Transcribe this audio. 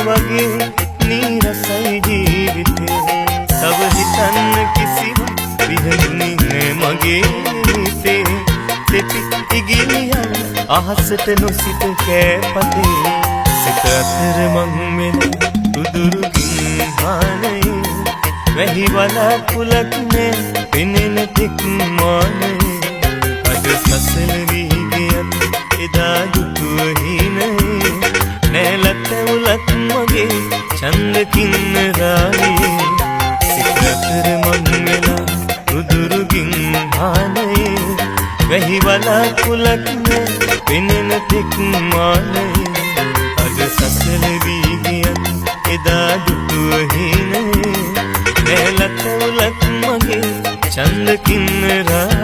වගේ නීරසයි ජීවිතේ තව හිතන්න කිසිම විහරණේ මගේ හිතේ තෙපි ඉගිලියන් අහසට නොසිත කෑපතේ සිත අතර මං වෙන උදුරුකින් හානේ වැහි වලකුලක් නේ පෙනෙන තෙක් මානේ අද සසල වී ගියත් එදා දුටුව හිනේ නැලත උලක් මගේ චන්දකින් රාවේ සිත අතර මං වෙලා උදුරුකින් හානේ වැහි වලකුලක් නේ පෙනෙන තෙක් මානේ අද සසල වී ගියත් එදා දුටුව හිනේ නැලත උලක් මගේ චන්දකින් රාවේ